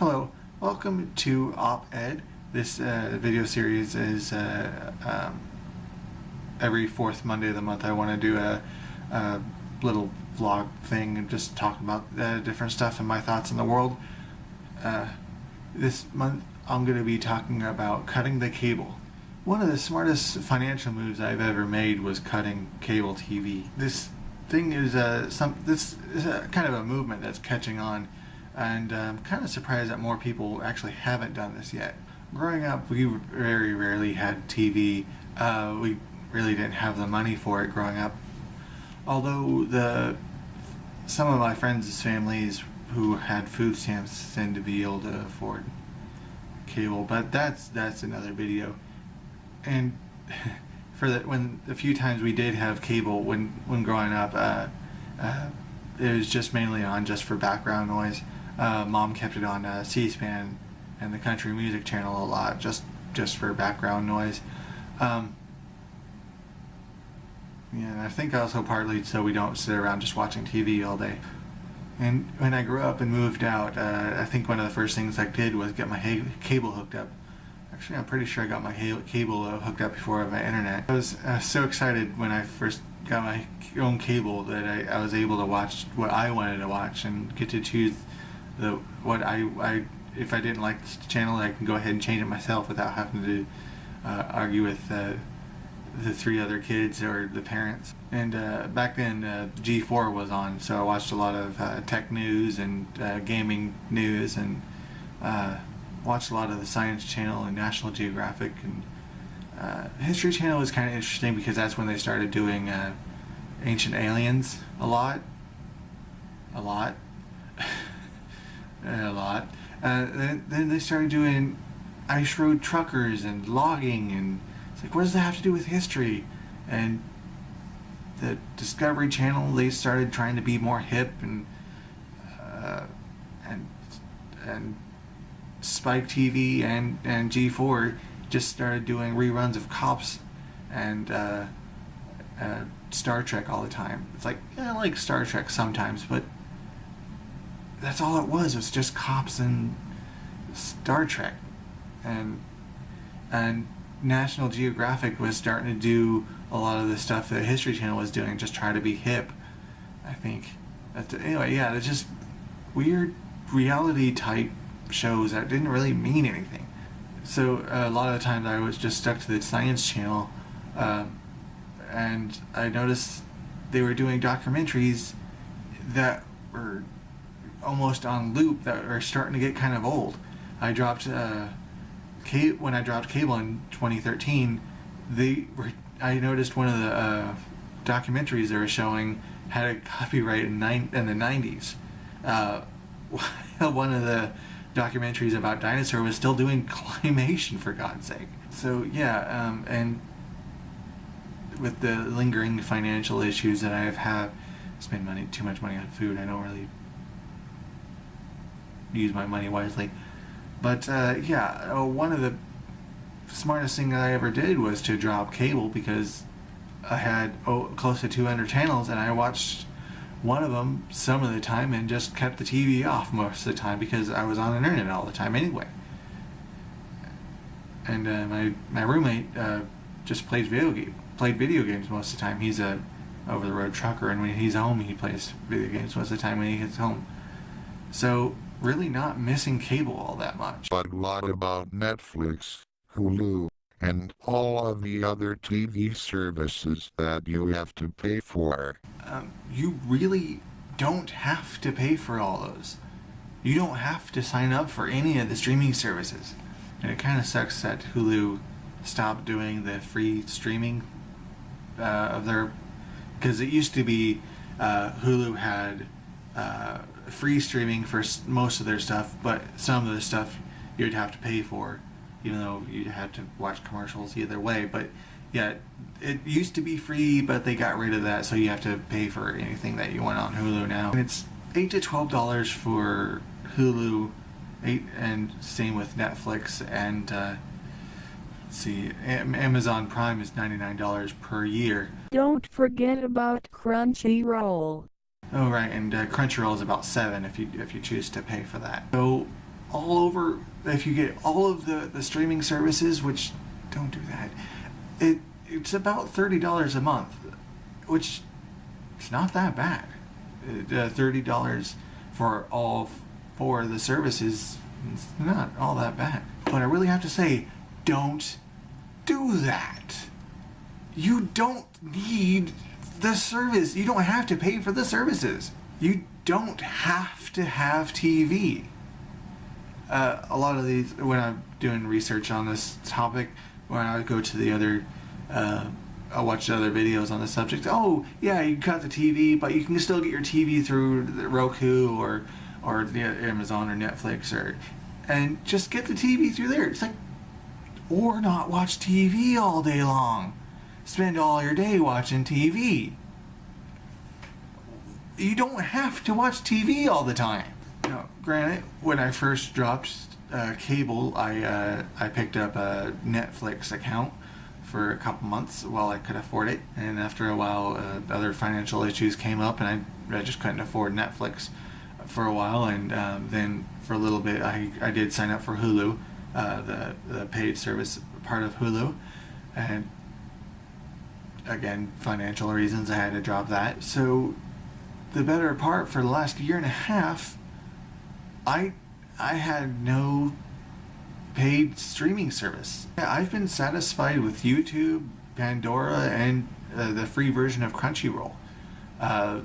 Hello, welcome to Op-Ed. This video series is every fourth Monday of the month. I want to do a little vlog thing and just talk about different stuff and my thoughts in the world. This month I'm going to be talking about cutting the cable. One of the smartest financial moves I've ever made was cutting cable TV. This thing is kind of a movement that's catching on, and I'm kind of surprised that more people actually haven't done this yet. Growing up, we very rarely had TV. We really didn't have the money for it growing up. Although some of my friends' families who had food stamps tend to be able to afford cable, but that's another video. And for the few times we did have cable when growing up, it was just mainly on just for background noise. Mom kept it on C-SPAN and the country music channel a lot, just for background noise. Yeah, and I think also partly so we don't sit around just watching TV all day. And when I grew up and moved out, I think one of the first things I did was get my cable hooked up. Actually, I'm pretty sure I got my cable hooked up before I had my internet. I was so excited when I first got my own cable that I was able to watch what I wanted to watch and get to choose if I didn't like the channel, I can go ahead and change it myself without having to argue with the three other kids or the parents. And back then G4 was on, so I watched a lot of tech news and gaming news, and watched a lot of the Science Channel and National Geographic, and History Channel was kind of interesting because that's when they started doing Ancient Aliens a lot. Then they started doing Ice Road Truckers and logging, and it's like, what does that have to do with history? And the Discovery Channel, they started trying to be more hip, and Spike TV and G4 just started doing reruns of Cops and Star Trek all the time. It's like, yeah, I like Star Trek sometimes, but that's all it was just Cops and Star Trek. And National Geographic was starting to do a lot of the stuff that History Channel was doing, just try to be hip, I think. Anyway, yeah, it's just weird reality type shows that didn't really mean anything. So a lot of the times I was just stuck to the Science Channel, and I noticed they were doing documentaries that were almost on loop that are starting to get kind of old. I dropped when I dropped cable in 2013, I noticed one of the documentaries they were showing had a copyright in the 90s. One of the documentaries about dinosaur was still doing claymation, for God's sake. So yeah, and with the lingering financial issues that I spend too much money on food. I don't really use my money wisely. But yeah, one of the smartest things I ever did was to drop cable, because I had close to 200 channels, and I watched one of them some of the time and just kept the TV off most of the time because I was on the internet all the time anyway. And my roommate just played video games most of the time. He's a over-the-road trucker, and when he's home he plays video games most of the time when he gets home. So really not missing cable all that much. But what about Netflix, Hulu, and all of the other TV services that you have to pay for? You really don't have to pay for all those. You don't have to sign up for any of the streaming services. And it kind of sucks that Hulu stopped doing the free streaming of their... Because it used to be Hulu had free streaming for most of their stuff, but some of the stuff you'd have to pay for, even though you had to watch commercials either way. But yeah, it used to be free, but they got rid of that, so you have to pay for anything that you want on Hulu now. And it's $8 to $12 for Hulu, and same with Netflix, and let's see, Amazon Prime is $99 per year. Don't forget about Crunchyroll. Oh right, and Crunchyroll is about $7 if you choose to pay for that. So all over, if you get all of the streaming services, which don't do that, it's about $30 a month, which it's not that bad. $30 for all 4 of the services, it's not all that bad. But I really have to say, don't do that. You don't need the service. You don't have to pay for the services. You don't have to have TV. A lot of these, when I'm doing research on this topic, when I go to the other, I watch other videos on the subject. Oh, yeah, you cut the TV, but you can still get your TV through the Roku or Amazon or Netflix, and just get the TV through there. It's like, or not watch TV all day long. Spend all your day watching TV. You don't have to watch TV all the time. Now, granted, when I first dropped cable, I picked up a Netflix account for a couple months while I could afford it, and after a while, other financial issues came up, and I just couldn't afford Netflix for a while, and then for a little bit, I did sign up for Hulu, the paid service part of Hulu, and again, financial reasons, I had to drop that. So the better part, for the last year and a half, I had no paid streaming service. I've been satisfied with YouTube, Pandora, and the free version of Crunchyroll.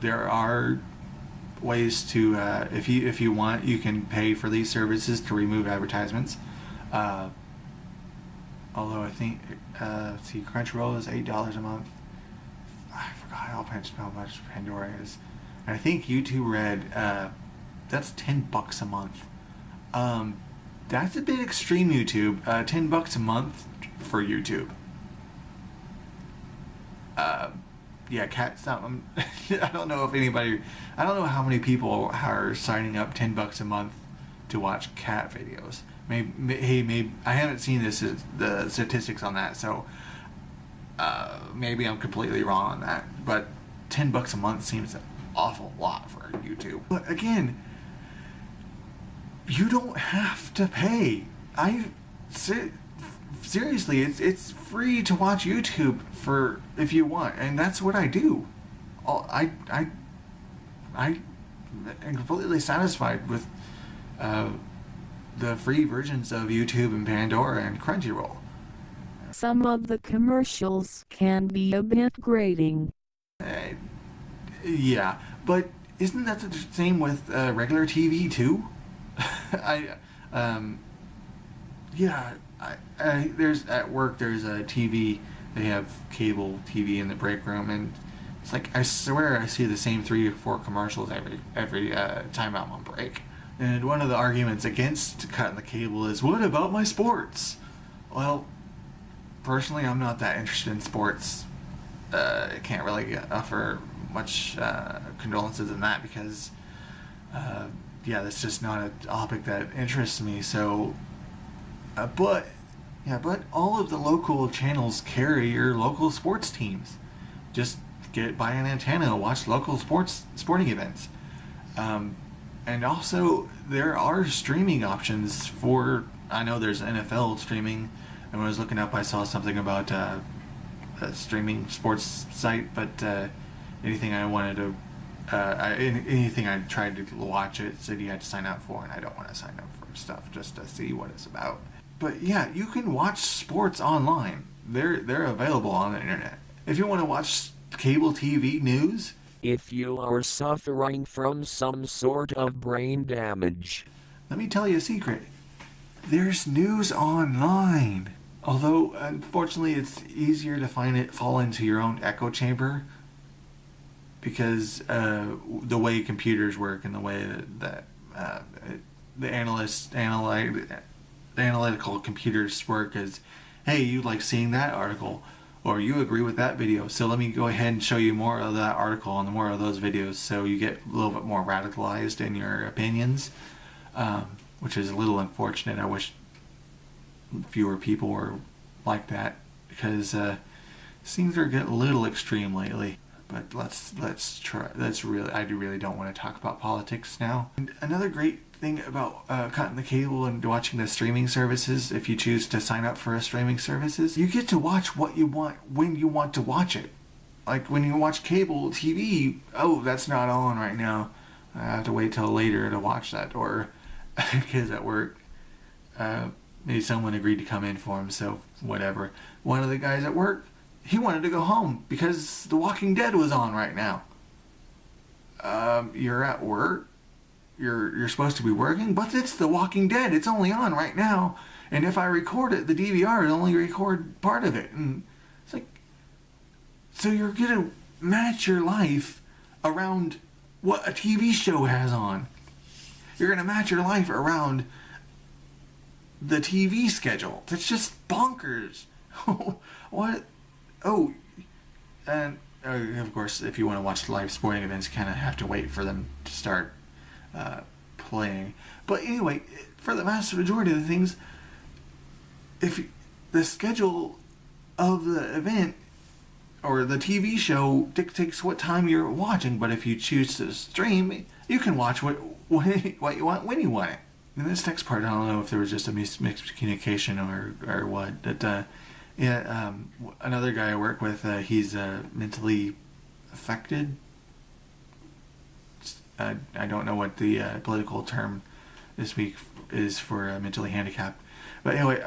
There are ways to, if you want, you can pay for these services to remove advertisements. Although I think, see, Crunchyroll is $8 a month. I forgot how much Pandora is. And I think YouTube Red, that's $10 a month. That's a bit extreme, YouTube. $10 a month for YouTube. Yeah, cat stuff. I don't know how many people are signing up $10 a month to watch cat videos. Maybe I haven't seen the statistics on that, so maybe I'm completely wrong on that. But $10 a month seems an awful lot for YouTube. But again, you don't have to pay. Seriously, it's free to watch YouTube if you want, and that's what I do. I am completely satisfied with the free versions of YouTube and Pandora and Crunchyroll. Some of the commercials can be a bit grating. Yeah, but isn't that the same with regular TV too? There's at work. There's a TV. They have cable TV in the break room, and it's like, I swear I see the same 3 or 4 commercials every time I'm on break. And one of the arguments against cutting the cable is, what about my sports? Well, personally, I'm not that interested in sports. I can't really offer much condolences in that because, that's just not a topic that interests me. So, but all of the local channels carry your local sports teams. Just buy an antenna, watch local sporting events. And also, there are streaming options for, I know there's NFL streaming, and when I was looking up, I saw something about a streaming sports site, but anything I tried to watch, it said you had to sign up for, and I don't want to sign up for stuff just to see what it's about. But yeah, you can watch sports online. They're available on the internet. If you want to watch cable TV news, if you are suffering from some sort of brain damage, let me tell you a secret. There's news online. Although, unfortunately, it's easier to fall into your own echo chamber because the way computers work and the way that the analytical computers work is, hey, you like seeing that article, or you agree with that video, so let me go ahead and show you more of that article and more of those videos, so you get a little bit more radicalized in your opinions, which is a little unfortunate. I wish fewer people were like that, because things are getting a little extreme lately. But let's try. I really don't want to talk about politics now. And another great thing about cutting the cable and watching the streaming services, if you choose to sign up for a streaming services, you get to watch what you want when you want to watch it. Like when you watch cable TV, oh, that's not on right now. I have to wait till later to watch that. Or kids at work, maybe someone agreed to come in for him, so whatever. One of the guys at work, he wanted to go home because The Walking Dead was on right now. You're at work. You're supposed to be working, but it's The Walking Dead. It's only on right now, and if I record it, the DVR will only record part of it. And it's like, so you're gonna match your life around what a TV show has on. You're gonna match your life around the TV schedule. That's just bonkers. What? Oh, and of course, if you want to watch live sporting events, you kind of have to wait for them to start playing. But anyway, for the vast majority of the things, if the schedule of the event or the TV show dictates what time you're watching, but if you choose to stream, you can watch what you want when you want it. In this next part, I don't know if there was just a miscommunication or what. That another guy I work with, he's mentally affected. I don't know what the political term this week is for mentally handicapped, but anyway,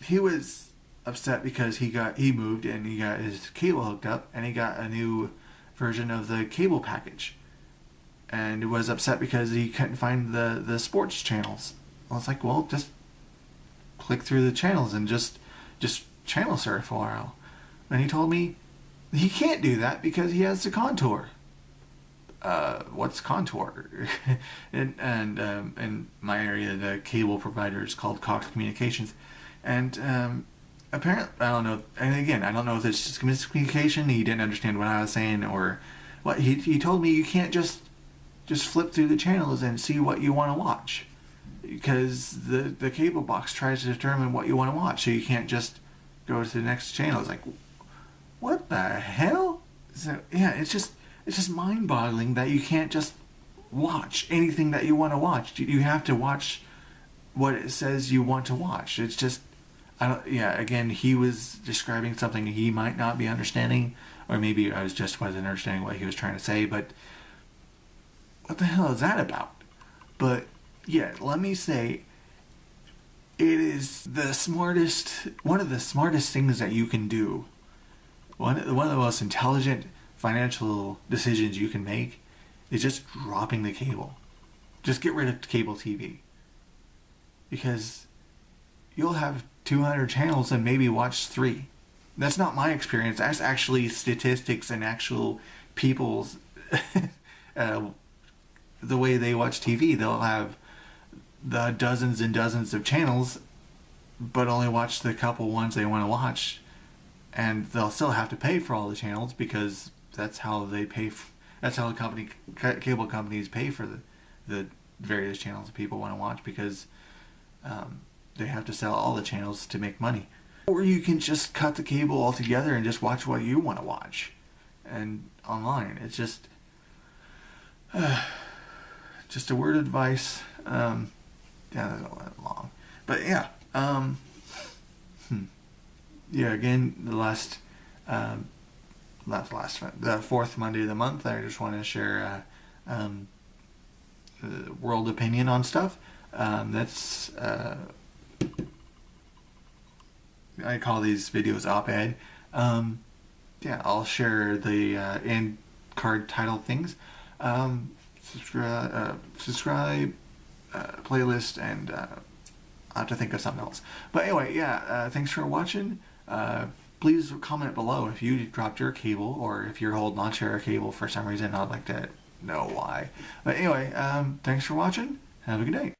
he was upset because he moved and he got his cable hooked up and he got a new version of the cable package, and was upset because he couldn't find the sports channels. Well, it's like, well, just click through the channels and just channel surf for a while. And he told me he can't do that because he has the contour. What's contour? and in my area, the cable provider is called Cox Communications, and apparently, I don't know. And again, I don't know if it's just miscommunication. He didn't understand what I was saying, or what. He told me you can't just flip through the channels and see what you want to watch, because the cable box tries to determine what you want to watch. So you can't just go to the next channel. It's like, what the hell? So yeah, it's just mind-boggling that you can't just watch anything that you want to watch. You have to watch what it says you want to watch. It's just, again, he was describing something he might not be understanding, or maybe I wasn't understanding what he was trying to say, but what the hell is that about? But yeah, let me say, it is one of the smartest things that you can do. One of the most intelligent financial decisions you can make is just dropping the cable. Just get rid of cable TV. Because you'll have 200 channels and maybe watch 3. That's not my experience. That's actually statistics and actual people's the way they watch TV. They'll have the dozens and dozens of channels, but only watch the couple ones they want to watch. And they'll still have to pay for all the channels because that's how they pay. That's how cable companies pay for the various channels that people want to watch, because they have to sell all the channels to make money. Or you can just cut the cable altogether and just watch what you want to watch, and online. It's just a word of advice. Yeah, that's not that long, but yeah. Yeah, again, the fourth Monday of the month, I just want to share world opinion on stuff. That's I call these videos op-ed. Yeah, I'll share the end card title things. Subscribe, playlist, and I'll have to think of something else. But anyway, yeah, thanks for watching. Please comment below if you dropped your cable, or if you're holding on to your cable for some reason. I'd like to know why. But anyway, thanks for watching. Have a good day.